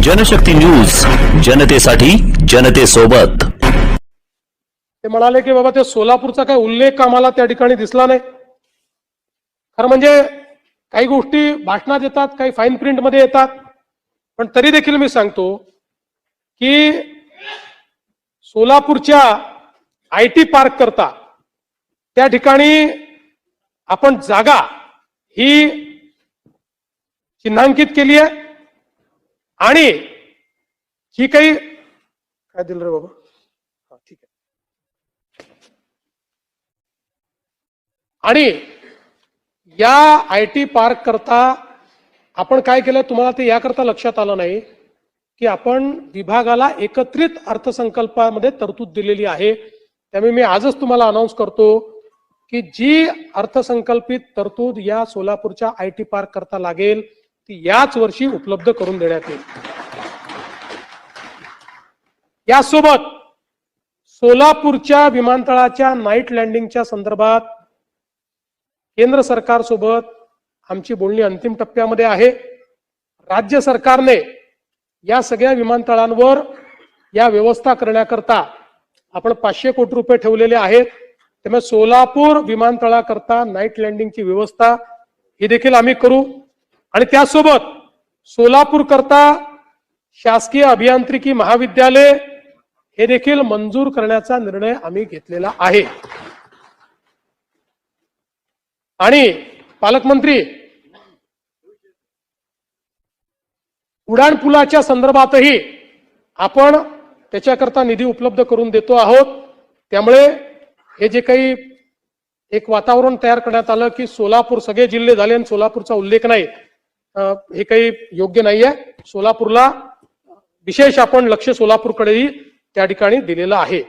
Janshakti news, जनतेसाठी जनतेसोबत। ते म्हणाले की बाबा ते सोलापूरचा काही उल्लेख आम्हाला त्या ठिकाणी दिसला नाही। खरं म्हणजे काही गोष्टी भाषणात येतात, काही फाईन प्रिंट मध्ये येतात, पण तरी देखील मी सांगतो की सोलापूरच्या आयटी पार्क करता त्या ठिकाणी आपण जागा ही चिन्हांकित केली आहे आणि जी काही काय दिलं रे बाबा, हा ठीक आहे, आणि या आयटी पार्क करता आपण काय केलं तुम्हाला ते याकरता लक्षात आलं नाही की आपण विभागाला एकत्रित अर्थसंकल्पामध्ये तरतूद दिलेली आहे। त्यामुळे मी आजच तुम्हाला अनाउन्स करतो की जी अर्थसंकल्पित तरतूद या सोलापूरच्या आयटी पार्क करता लागेल ती याच वर्षी उपलब्ध करून देण्यात येईल। यासोबत सोलापूरच्या विमानतळाच्या नाईट लँडिंगच्या संदर्भात केंद्र सरकार सोबत आमची बोलणी अंतिम टप्प्यामध्ये आहे। राज्य सरकारने या सगळ्या विमानतळांवर या व्यवस्था करण्याकरता आपण 500 कोटी रुपये ठेवलेले आहेत। त्यामुळे सोलापूर विमानतळाकरता नाईट लँडिंगची व्यवस्था ही देखील आम्ही करू आणि त्यासोबत सोलापूर करता शासकीय अभियांत्रिकी महाविद्यालय हे देखील मंजूर करण्याचा निर्णय आम्ही घेतलेला आहे। आणि पालकमंत्री, उडान पुलाच्या संदर्भातही आपण त्याच्याकरता निधी उपलब्ध करून देतो आहोत। त्यामुळे हे जे काही एक वातावरण तयार करण्यात आलं की सोलापूर सगळे जिल्हे झाले आणि सोलापूरचा उल्लेख नाही, हे काही योग्य नाहीये। सोलापूरला विशेष आपण लक्ष सोलापूरकडेही त्या ठिकाणी दिलेलं आहे।